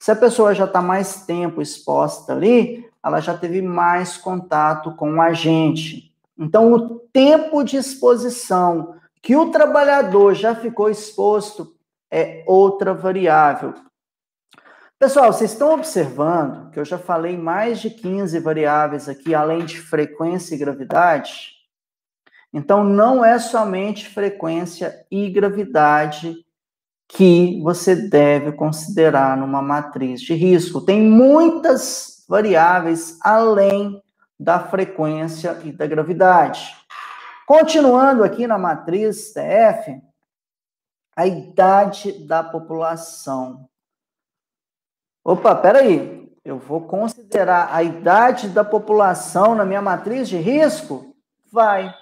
Se a pessoa já está mais tempo exposta ali, ela já teve mais contato com o agente. Então, o tempo de exposição que o trabalhador já ficou exposto é outra variável. Pessoal, vocês estão observando que eu já falei mais de 15 variáveis aqui, além de frequência e gravidade? Então, não é somente frequência e gravidade que você deve considerar numa matriz de risco. Tem muitas variáveis além da frequência e da gravidade. Continuando aqui na matriz TF, a idade da população. Opa, peraí, eu vou considerar a idade da população na minha matriz de risco? Vai.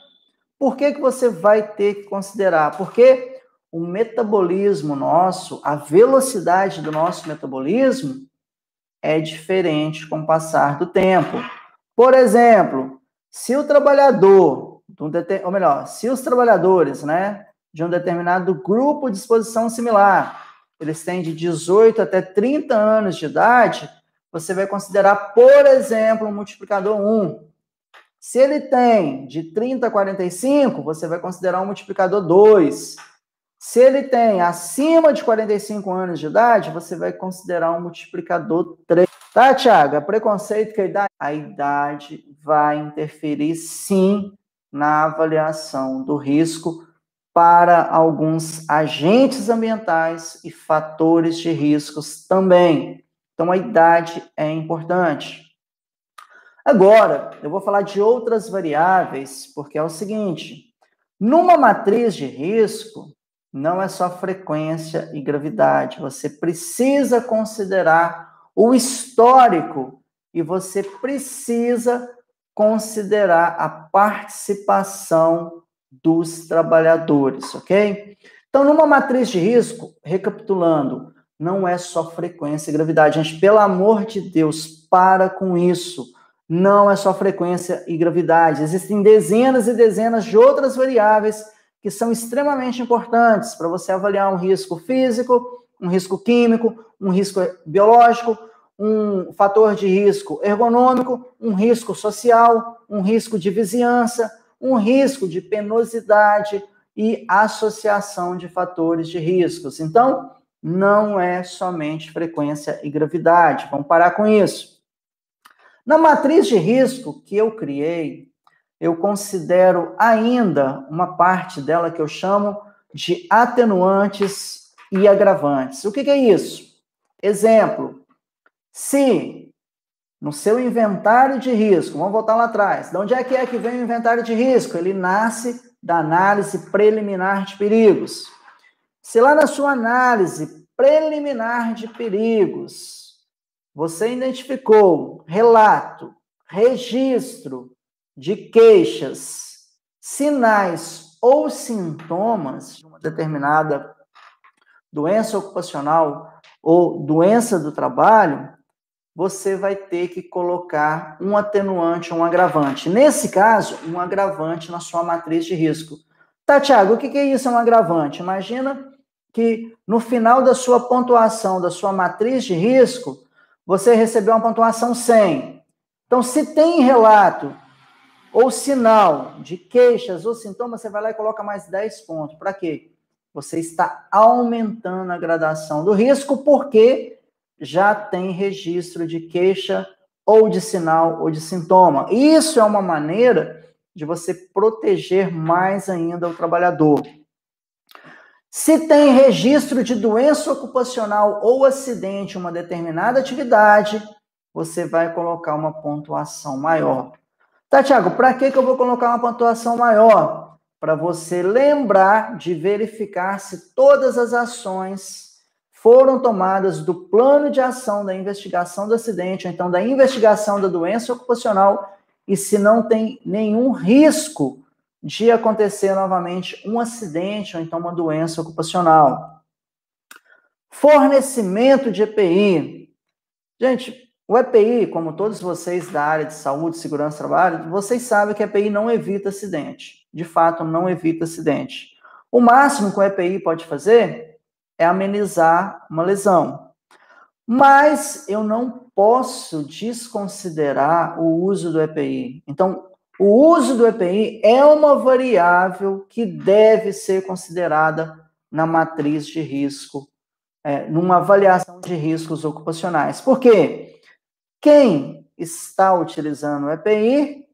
Por que você vai ter que considerar? Porque o metabolismo nosso, a velocidade do nosso metabolismo é diferente com o passar do tempo. Por exemplo, se o trabalhador, ou melhor, se os trabalhadores, né, de um determinado grupo de exposição similar, eles têm de 18 até 30 anos de idade, você vai considerar, por exemplo, o multiplicador 1. Se ele tem de 30 a 45, você vai considerar um multiplicador 2. Se ele tem acima de 45 anos de idade, você vai considerar um multiplicador 3. Tá, Thiago? É preconceito que a idade vai interferir, sim, na avaliação do risco para alguns agentes ambientais e fatores de riscos também. Então, a idade é importante. Agora, eu vou falar de outras variáveis, porque é o seguinte, numa matriz de risco, não é só frequência e gravidade, você precisa considerar o histórico e você precisa considerar a participação dos trabalhadores, ok? Então, numa matriz de risco, recapitulando, não é só frequência e gravidade. Gente, pelo amor de Deus, para com isso. Não é só frequência e gravidade. Existem dezenas e dezenas de outras variáveis que são extremamente importantes para você avaliar um risco físico, um risco químico, um risco biológico, um fator de risco ergonômico, um risco social, um risco de vizinhança, um risco de penosidade e associação de fatores de riscos. Então, não é somente frequência e gravidade. Vamos parar com isso. Na matriz de risco que eu criei, eu considero ainda uma parte dela que eu chamo de atenuantes e agravantes. O que é isso? Exemplo, se no seu inventário de risco, vamos voltar lá atrás, de onde é que vem o inventário de risco? Ele nasce da análise preliminar de perigos. Se lá na sua análise preliminar de perigos, você identificou relato, registro de queixas, sinais ou sintomas de uma determinada doença ocupacional ou doença do trabalho, você vai ter que colocar um atenuante ou um agravante. Nesse caso, um agravante na sua matriz de risco. Tá, Thiago, o que é isso, um agravante? Imagina que no final da sua pontuação, da sua matriz de risco, você recebeu uma pontuação 100. Então, se tem relato ou sinal de queixas ou sintomas, você vai lá e coloca mais 10 pontos. Para quê? Você está aumentando a gradação do risco porque já tem registro de queixa ou de sinal ou de sintoma. Isso é uma maneira de você proteger mais ainda o trabalhador. Se tem registro de doença ocupacional ou acidente em uma determinada atividade, você vai colocar uma pontuação maior. Tá, Thiago, para que eu vou colocar uma pontuação maior? Para você lembrar de verificar se todas as ações foram tomadas do plano de ação da investigação do acidente, ou então da investigação da doença ocupacional, e se não tem nenhum risco de acontecer novamente um acidente ou então uma doença ocupacional. Fornecimento de EPI. Gente, o EPI, como todos vocês da área de saúde e segurança do trabalho, vocês sabem que a EPI não evita acidente. De fato, não evita acidente. O máximo que o EPI pode fazer é amenizar uma lesão. Mas eu não posso desconsiderar o uso do EPI. Então, o uso do EPI é uma variável que deve ser considerada na matriz de risco, numa avaliação de riscos ocupacionais. Por quê? Quem está utilizando o EPI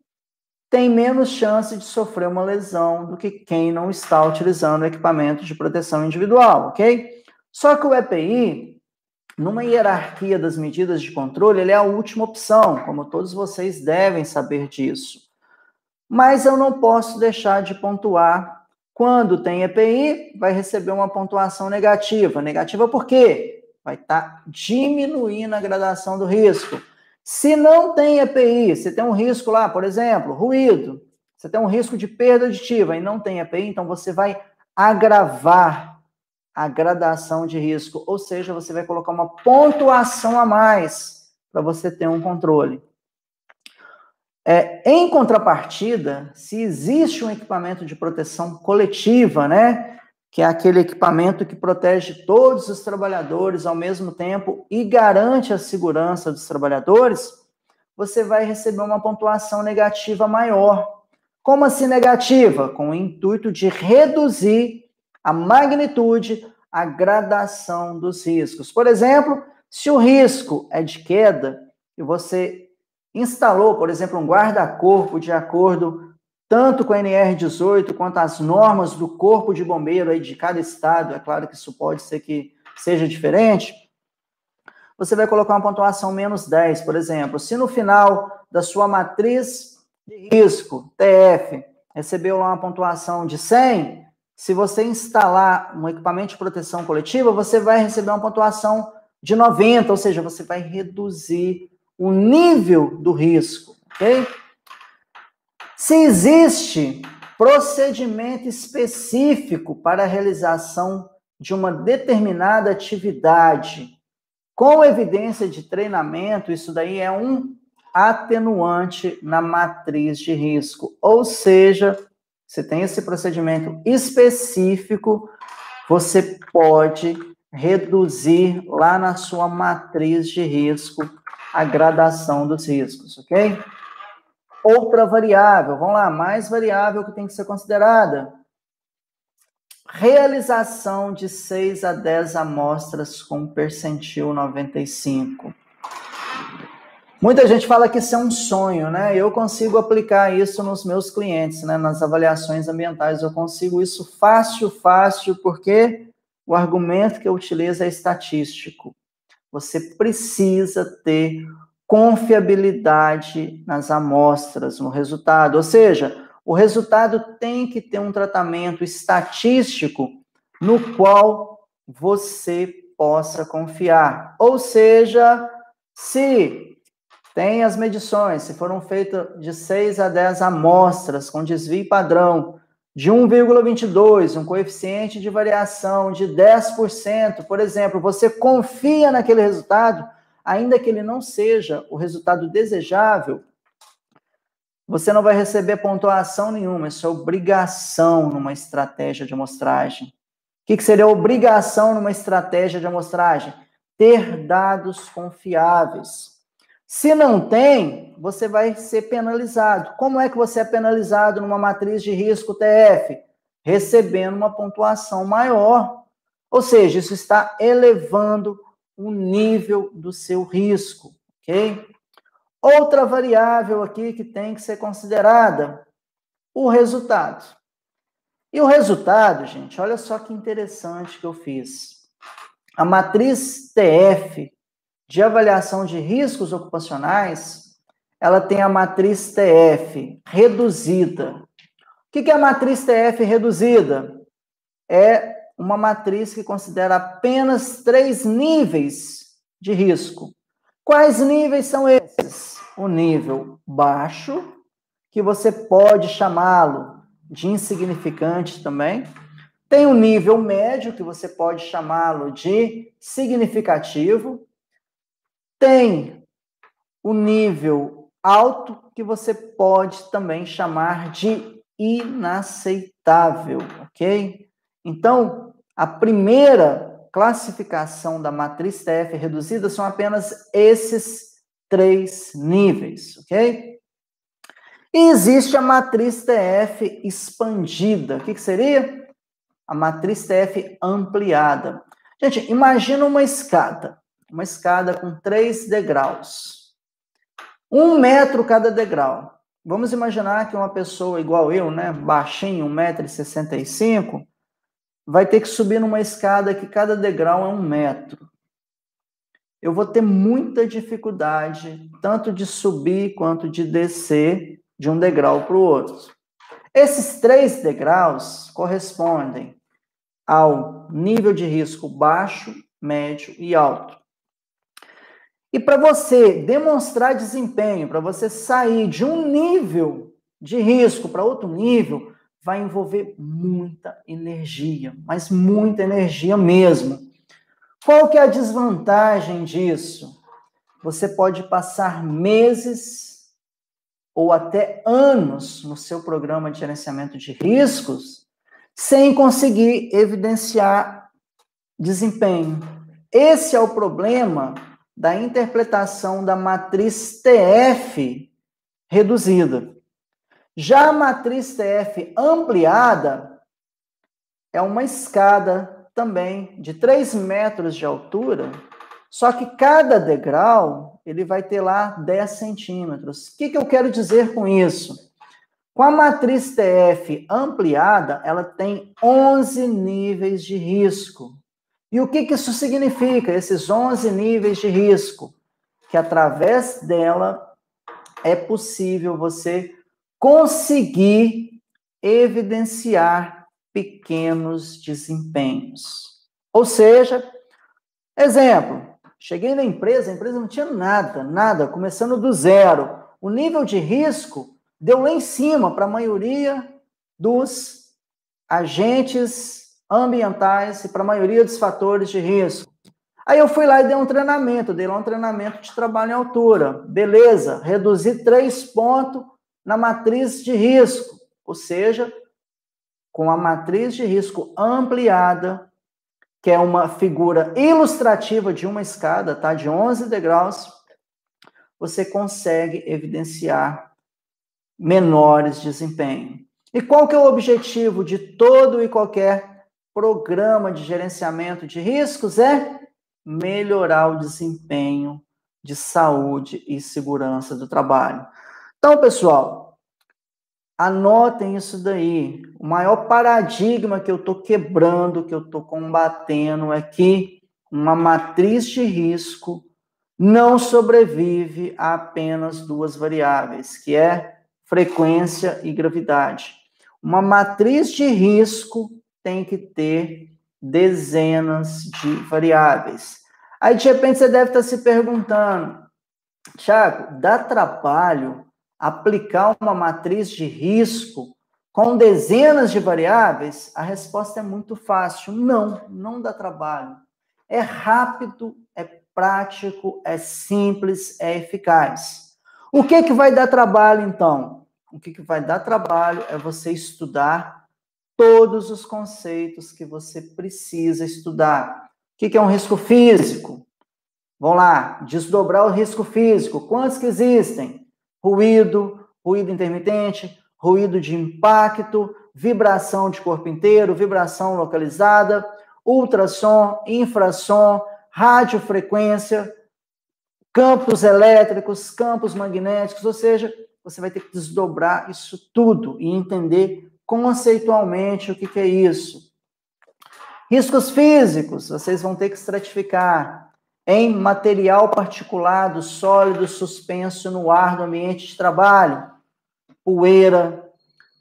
tem menos chance de sofrer uma lesão do que quem não está utilizando o equipamento de proteção individual, ok? Só que o EPI, numa hierarquia das medidas de controle, ele é a última opção, como todos vocês devem saber disso. Mas eu não posso deixar de pontuar. Quando tem EPI, vai receber uma pontuação negativa. Negativa por quê? Vai estar diminuindo a gradação do risco. Se não tem EPI, você tem um risco lá, por exemplo, ruído, você tem um risco de perda auditiva e não tem EPI, então você vai agravar a gradação de risco, ou seja, você vai colocar uma pontuação a mais para você ter um controle. Em contrapartida, se existe um equipamento de proteção coletiva, né, que é aquele equipamento que protege todos os trabalhadores ao mesmo tempo e garante a segurança dos trabalhadores, você vai receber uma pontuação negativa maior. Como assim negativa? Com o intuito de reduzir a magnitude, a gradação dos riscos. Por exemplo, se o risco é de queda e você instalou, por exemplo, um guarda-corpo de acordo tanto com a NR18 quanto as normas do Corpo de Bombeiro aí de cada estado, é claro que isso pode ser que seja diferente, você vai colocar uma pontuação menos 10, por exemplo. Se no final da sua matriz de risco, TF, recebeu lá uma pontuação de 100, se você instalar um equipamento de proteção coletiva, você vai receber uma pontuação de 90, ou seja, você vai reduzir o nível do risco, ok? Se existe procedimento específico para a realização de uma determinada atividade, com evidência de treinamento, isso daí é um atenuante na matriz de risco. Ou seja, você tem esse procedimento específico, você pode reduzir lá na sua matriz de risco a gradação dos riscos, ok? Outra variável, vamos lá, mais variável que tem que ser considerada. Realização de 6 a 10 amostras com percentil 95. Muita gente fala que isso é um sonho, né? Eu consigo aplicar isso nos meus clientes, né? Nas avaliações ambientais, eu consigo isso fácil, porque o argumento que eu utilizo é estatístico. Você precisa ter confiabilidade nas amostras, no resultado. Ou seja, o resultado tem que ter um tratamento estatístico no qual você possa confiar. Ou seja, se tem as medições, se foram feitas de 6 a 10 amostras com desvio padrão de 1,22, um coeficiente de variação de 10%, por exemplo, você confia naquele resultado, ainda que ele não seja o resultado desejável, você não vai receber pontuação nenhuma, isso é obrigação numa estratégia de amostragem. O que seria obrigação numa estratégia de amostragem? Ter dados confiáveis. Se não tem, você vai ser penalizado. Como é que você é penalizado numa matriz de risco TF? Recebendo uma pontuação maior. Ou seja, isso está elevando o nível do seu risco, ok? Outra variável aqui que tem que ser considerada, o resultado. E o resultado, gente, olha só que interessante que eu fiz. A matriz TF de avaliação de riscos ocupacionais, ela tem a matriz TF reduzida. O que é a matriz TF reduzida? É uma matriz que considera apenas 3 níveis de risco. Quais níveis são esses? O nível baixo, que você pode chamá-lo de insignificante também. Tem o nível médio, que você pode chamá-lo de significativo. Tem o nível alto, que você pode também chamar de inaceitável, ok? Então, a primeira classificação da matriz TF reduzida são apenas esses 3 níveis, ok? E existe a matriz TF expandida. O que seria? A matriz TF ampliada. Gente, imagina uma escada com 3 degraus. 1 metro cada degrau. Vamos imaginar que uma pessoa igual eu, né, baixinho, 1,65 m, vai ter que subir numa escada que cada degrau é 1 metro. Eu vou ter muita dificuldade, tanto de subir quanto de descer de um degrau para o outro. Esses 3 degraus correspondem ao nível de risco baixo, médio e alto. E para você demonstrar desempenho, para você sair de um nível de risco para outro nível, vai envolver muita energia, mas muita energia mesmo. Qual que é a desvantagem disso? Você pode passar meses ou até anos no seu programa de gerenciamento de riscos sem conseguir evidenciar desempenho. Esse é o problema da interpretação da matriz TF reduzida. Já a matriz TF ampliada é uma escada também de 3 metros de altura, só que cada degrau ele vai ter lá 10 centímetros. O que eu quero dizer com isso? Com a matriz TF ampliada, ela tem 11 níveis de risco. E o que isso significa, esses 11 níveis de risco? Que através dela é possível você conseguir evidenciar pequenos desempenhos. Ou seja, exemplo, cheguei na empresa, a empresa não tinha nada, começando do zero. O nível de risco deu lá em cima para a maioria dos agentes ambientais e para a maioria dos fatores de risco. Aí eu fui lá e dei lá um treinamento de trabalho em altura. Beleza, reduzi 3 pontos na matriz de risco, ou seja, com a matriz de risco ampliada, que é uma figura ilustrativa de uma escada, tá? De 11 degraus, você consegue evidenciar menores desempenho. E qual que é o objetivo de todo e qualquer programa de gerenciamento de riscos? É melhorar o desempenho de saúde e segurança do trabalho. Então, pessoal, anotem isso daí. O maior paradigma que eu estou quebrando, que eu estou combatendo, é que uma matriz de risco não sobrevive a apenas 2 variáveis, que é frequência e gravidade. Uma matriz de risco tem que ter dezenas de variáveis. Aí, de repente, você deve estar se perguntando, Thiago, dá trabalho aplicar uma matriz de risco com dezenas de variáveis? A resposta é muito fácil. Não dá trabalho. É rápido, é prático, é simples, é eficaz. O que vai dar trabalho, então? O que vai dar trabalho é você estudar todos os conceitos que você precisa estudar. O que é um risco físico? Vamos lá, desdobrar o risco físico. Quantos que existem? Ruído intermitente, ruído de impacto, vibração de corpo inteiro, vibração localizada, ultrassom, infrassom, radiofrequência, campos elétricos, campos magnéticos, ou seja, você vai ter que desdobrar isso tudo e entender conceitualmente o que é isso. Riscos físicos, vocês vão ter que estratificar em material particulado, sólido, suspenso no ar do ambiente de trabalho, poeira,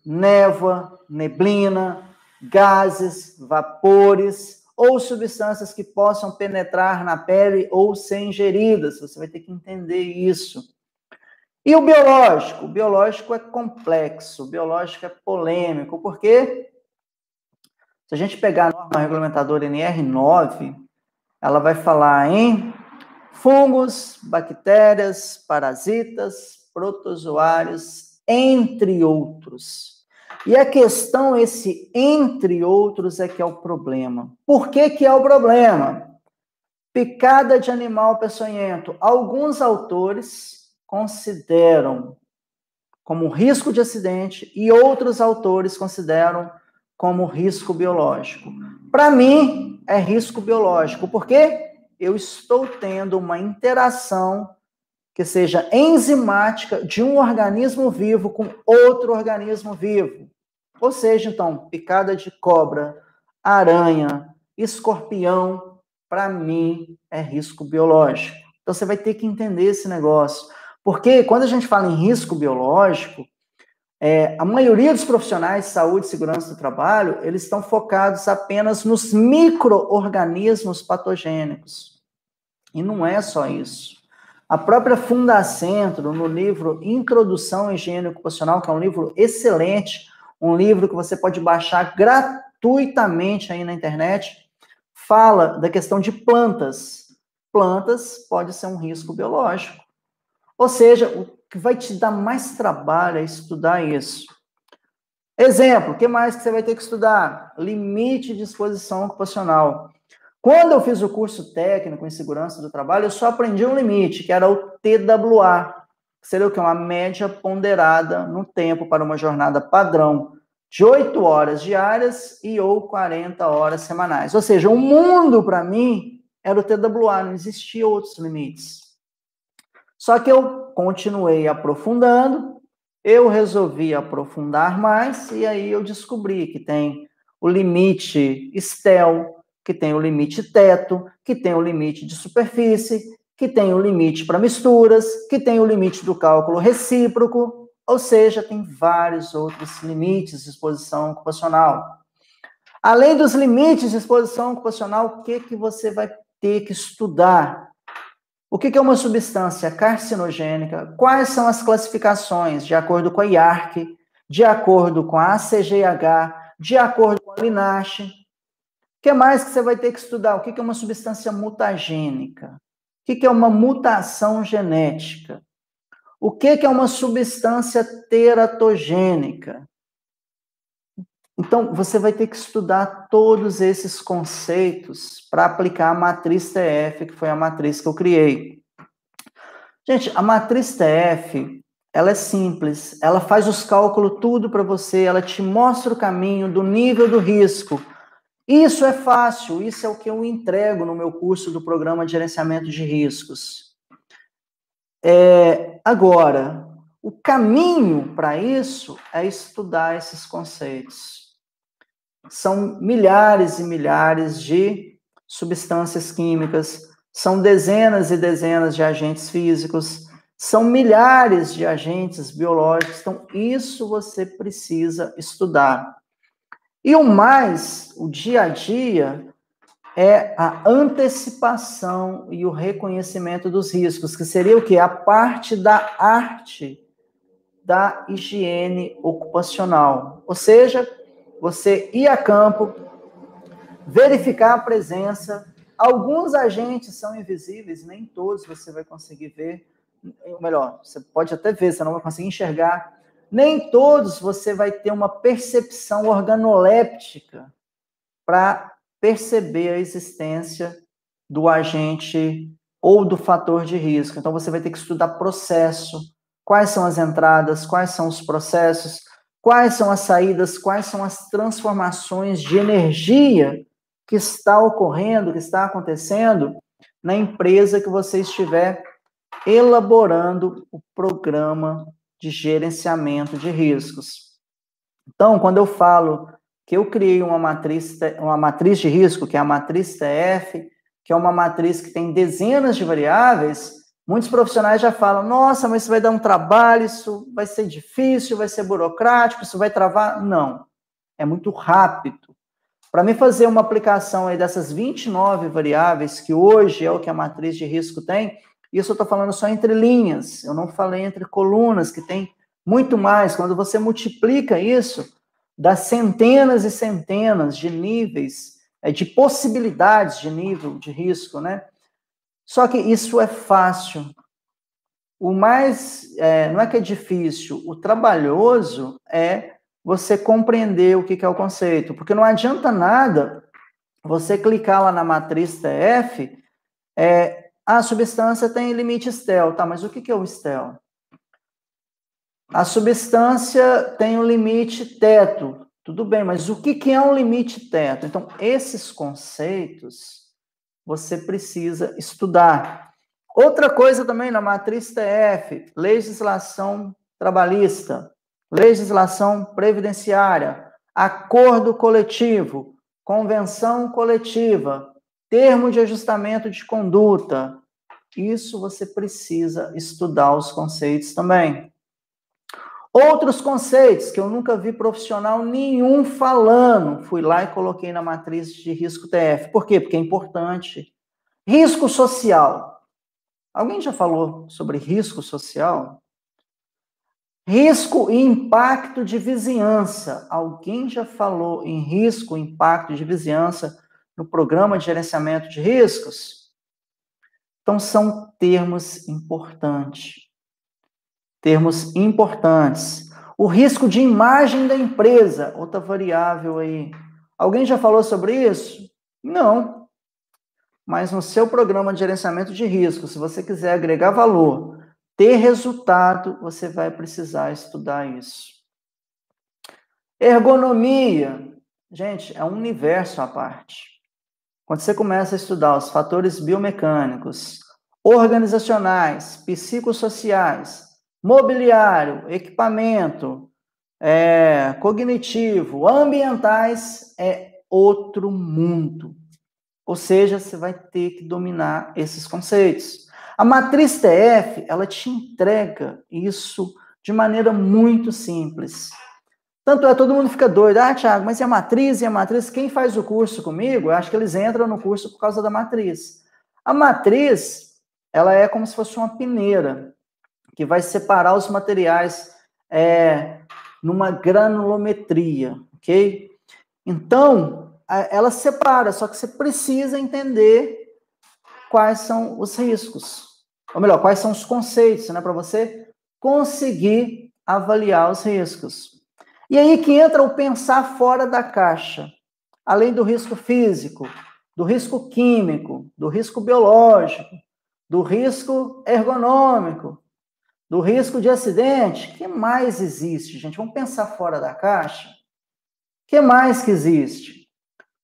névoa, neblina, gases, vapores ou substâncias que possam penetrar na pele ou ser ingeridas. Você vai ter que entender isso. E o biológico? O biológico é complexo, o biológico é polêmico, porque se a gente pegar a norma regulamentadora NR9, ela vai falar em fungos, bactérias, parasitas, protozoários, entre outros. E a questão, esse entre outros, é que é o problema. Por que que é o problema? Picada de animal peçonhento. Alguns autores consideram como risco de acidente e outros autores consideram como risco biológico. Para mim, é risco biológico, porque eu estou tendo uma interação que seja enzimática de um organismo vivo com outro organismo vivo. Ou seja, então, picada de cobra, aranha, escorpião, para mim, é risco biológico. Então, você vai ter que entender esse negócio. Porque quando a gente fala em risco biológico, a maioria dos profissionais de saúde e segurança do trabalho, eles estão focados apenas nos micro-organismos patogênicos. E não é só isso. A própria Fundacentro, no livro Introdução à Higiene Ocupacional, que é um livro excelente, um livro que você pode baixar gratuitamente aí na internet, fala da questão de plantas. Plantas pode ser um risco biológico. Ou seja, o que vai te dar mais trabalho é estudar isso. Exemplo, o que mais que você vai ter que estudar? Limite de exposição ocupacional. Quando eu fiz o curso técnico em segurança do trabalho, eu só aprendi um limite, que era o TWA, que seria o quê? Uma média ponderada no tempo para uma jornada padrão de 8 horas diárias e ou 40 horas semanais. Ou seja, o mundo, para mim, era o TWA, não existia outros limites. Só que eu continuei aprofundando, eu resolvi aprofundar mais, e aí eu descobri que tem o limite STEL, que tem o limite teto, que tem o limite de superfície, que tem o limite para misturas, que tem o limite do cálculo recíproco, ou seja, tem vários outros limites de exposição ocupacional. Além dos limites de exposição ocupacional, o que você vai ter que estudar? O que é uma substância carcinogênica? Quais são as classificações de acordo com a IARC, de acordo com a ACGH, de acordo com a LINASH? O que mais que você vai ter que estudar? O que é uma substância mutagênica? O que é uma mutação genética? O que é uma substância teratogênica? Então, você vai ter que estudar todos esses conceitos para aplicar a matriz TF, que foi a matriz que eu criei. Gente, a matriz TF, ela é simples, ela faz os cálculos tudo para você, ela te mostra o caminho do nível do risco. Isso é fácil, isso é o que eu entrego no meu curso do Programa de Gerenciamento de Riscos. Agora, o caminho para isso é estudar esses conceitos. São milhares e milhares de substâncias químicas, são dezenas e dezenas de agentes físicos, são milhares de agentes biológicos, então isso você precisa estudar. E o dia a dia, é a antecipação e o reconhecimento dos riscos, que seria o quê? A parte da arte da higiene ocupacional. Ou seja, você ir a campo, verificar a presença. Alguns agentes são invisíveis, nem todos você vai conseguir ver. Ou melhor, você pode até ver, você não vai conseguir enxergar. Nem todos você vai ter uma percepção organoléptica para perceber a existência do agente ou do fator de risco. Então, você vai ter que estudar processo, quais são as entradas, quais são os processos, quais são as saídas, quais são as transformações de energia que está ocorrendo, que está acontecendo na empresa que você estiver elaborando o programa de gerenciamento de riscos. Então, quando eu falo que eu criei uma matriz de risco, que é a matriz TF, que é uma matriz que tem dezenas de variáveis, muitos profissionais já falam, nossa, mas isso vai dar um trabalho, isso vai ser difícil, vai ser burocrático, isso vai travar. Não, é muito rápido. Para mim fazer uma aplicação aí dessas 29 variáveis, que hoje é o que a matriz de risco tem, isso eu estou falando só entre linhas, eu não falei entre colunas, que tem muito mais. Quando você multiplica isso, dá centenas e centenas de níveis, de possibilidades de nível de risco, né? Só que isso é fácil. O mais, não é que é difícil, o trabalhoso é você compreender o que é o conceito. Porque não adianta nada você clicar lá na matriz TF, a substância tem limite STEL. Tá, mas o que é o STEL? A substância tem um limite teto. Tudo bem, mas o que é um limite teto? Então, esses conceitos você precisa estudar. Outra coisa também na matriz TF, legislação trabalhista, legislação previdenciária, acordo coletivo, convenção coletiva, termo de ajustamento de conduta. Isso você precisa estudar os conceitos também. Outros conceitos que eu nunca vi profissional nenhum falando, fui lá e coloquei na matriz de risco TF. Por quê? Porque é importante. Risco social. Alguém já falou sobre risco social? Risco e impacto de vizinhança. Alguém já falou em risco e impacto de vizinhança no programa de gerenciamento de riscos? Então, são termos importantes. Termos importantes. O risco de imagem da empresa, outra variável aí. Alguém já falou sobre isso? Não. Mas no seu programa de gerenciamento de risco, se você quiser agregar valor, ter resultado, você vai precisar estudar isso. Ergonomia. Gente, é um universo à parte. Quando você começa a estudar os fatores biomecânicos, organizacionais, psicossociais, mobiliário, equipamento, cognitivo, ambientais, é outro mundo. Ou seja, você vai ter que dominar esses conceitos. A matriz TF, ela te entrega isso de maneira muito simples. Tanto é, todo mundo fica doido. Ah, Thiago, mas e a matriz? E a matriz? Quem faz o curso comigo, eu acho que eles entram no curso por causa da matriz. A matriz, ela é como se fosse uma peneira, que vai separar os materiais numa granulometria, ok? Então, ela separa, só que você precisa entender quais são os riscos. Ou melhor, quais são os conceitos, né? Para você conseguir avaliar os riscos. E aí que entra o pensar fora da caixa. Além do risco físico, do risco químico, do risco biológico, do risco ergonômico, do risco de acidente, o que mais existe, gente? Vamos pensar fora da caixa? O que mais que existe?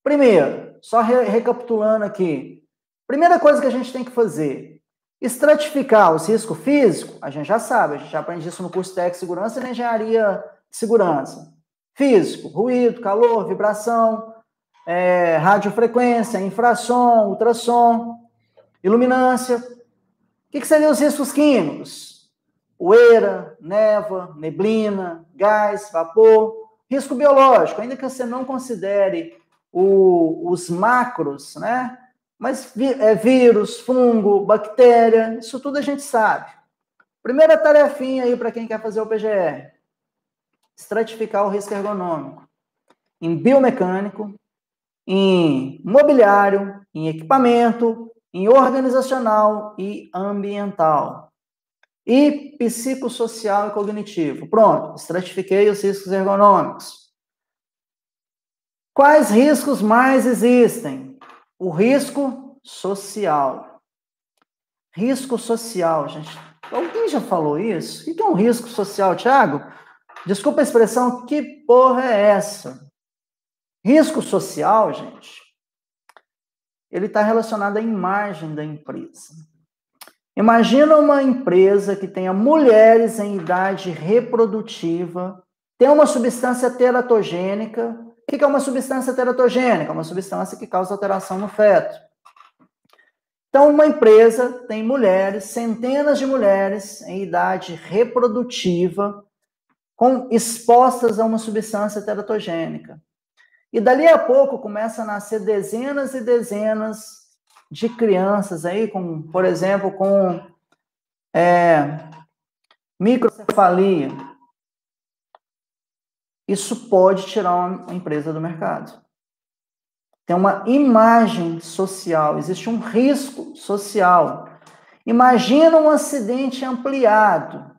Primeiro, só recapitulando aqui. Primeira coisa que a gente tem que fazer, estratificar os riscos físicos, a gente já sabe, a gente já aprende isso no curso técnico de segurança e na engenharia de segurança. Físico, ruído, calor, vibração, radiofrequência, infrasom, ultrassom, iluminância. O que seriam os riscos químicos? Poeira, névoa, neblina, gás, vapor. Risco biológico, ainda que você não considere os macros, né? Mas vírus, fungo, bactéria, isso tudo a gente sabe. Primeira tarefinha aí para quem quer fazer o PGR. Estratificar o risco ergonômico. Em biomecânico, em mobiliário, em equipamento, em organizacional e ambiental. E psicossocial e cognitivo. Pronto, estratifiquei os riscos ergonômicos. Quais riscos mais existem? O risco social. Risco social, gente. Alguém já falou isso? O que é um risco social, Thiago? Desculpa a expressão, que porra é essa? Risco social, gente, ele está relacionado à imagem da empresa. Imagina uma empresa que tenha mulheres em idade reprodutiva, tem uma substância teratogênica. O que é uma substância teratogênica? Uma substância que causa alteração no feto. Então, uma empresa tem mulheres, centenas de mulheres em idade reprodutiva, expostas a uma substância teratogênica. E dali a pouco começa a nascer dezenas e dezenas de crianças aí, por exemplo, com microcefalia. Isso pode tirar uma empresa do mercado. Tem uma imagem social, existe um risco social. Imagina um acidente ampliado,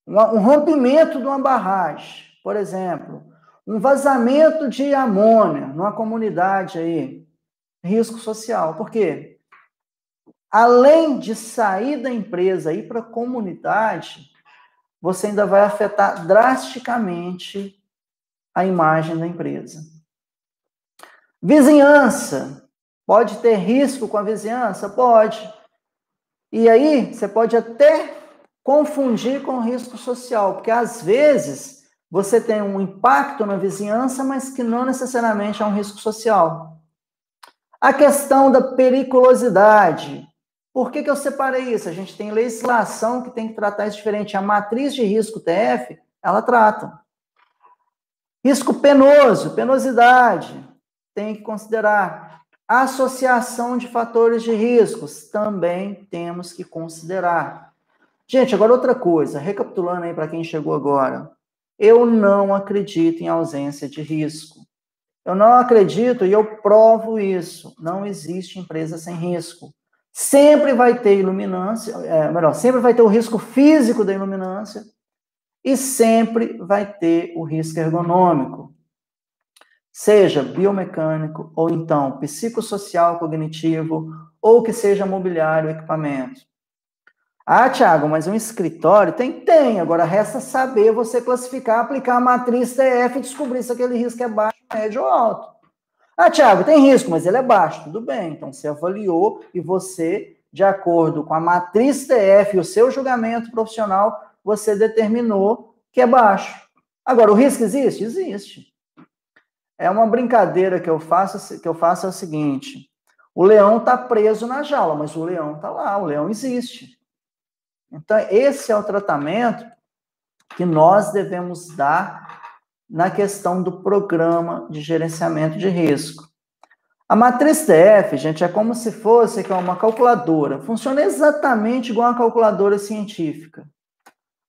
um rompimento de uma barragem, por exemplo, um vazamento de amônia numa comunidade aí, risco social. Por quê? Além de sair da empresa e ir para a comunidade, você ainda vai afetar drasticamente a imagem da empresa. Vizinhança. Pode ter risco com a vizinhança? Pode. E aí, você pode até confundir com risco social, porque às vezes você tem um impacto na vizinhança, mas que não necessariamente é um risco social. A questão da periculosidade. Por que eu separei isso? A gente tem legislação que tem que tratar isso diferente. A matriz de risco TF, ela trata. Risco penoso, penosidade, tem que considerar. Associação de fatores de riscos, também temos que considerar. Gente, agora outra coisa, recapitulando aí para quem chegou agora. Eu não acredito em ausência de risco. Eu não acredito e eu provo isso. Não existe empresa sem risco. Sempre vai ter iluminância, sempre vai ter o risco físico da iluminância e sempre vai ter o risco ergonômico. Seja biomecânico, ou então psicossocial cognitivo, ou que seja mobiliário ou equipamento. Ah, Thiago, mas um escritório? Tem. Agora resta saber você classificar, aplicar a matriz TF e descobrir se aquele risco é baixo, médio ou alto. Ah, Thiago, tem risco, mas ele é baixo. Tudo bem, então você avaliou e você, de acordo com a matriz TF e o seu julgamento profissional, você determinou que é baixo. Agora, o risco existe? Existe. É uma brincadeira que eu faço é o seguinte: o leão está preso na jaula, mas o leão está lá, o leão existe. Então, esse é o tratamento que nós devemos dar na questão do programa de gerenciamento de risco. A matriz TF, gente, é como se fosse uma calculadora. Funciona exatamente igual uma calculadora científica.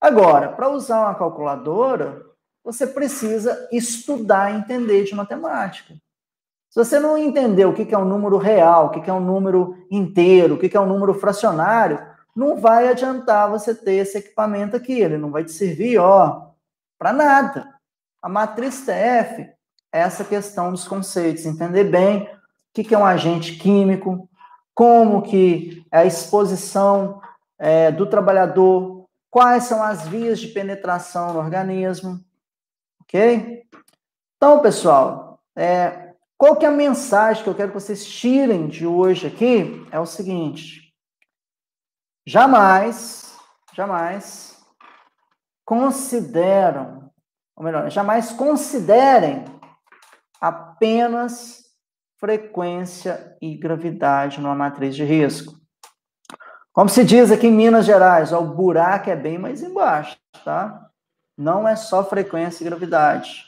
Agora, para usar uma calculadora, você precisa estudar e entender de matemática. Se você não entender o que é um número real, o que é um número inteiro, o que é um número fracionário, não vai adiantar você ter esse equipamento aqui. Ele não vai te servir, para nada. A matriz TF é essa questão dos conceitos. Entender bem o que é um agente químico, como que é a exposição do trabalhador, quais são as vias de penetração no organismo. Ok? Então, pessoal, qual que é a mensagem que eu quero que vocês tirem de hoje aqui? É o seguinte: jamais considerem apenas frequência e gravidade numa matriz de risco. Como se diz aqui em Minas Gerais, o buraco é bem mais embaixo, tá? Não é só frequência e gravidade.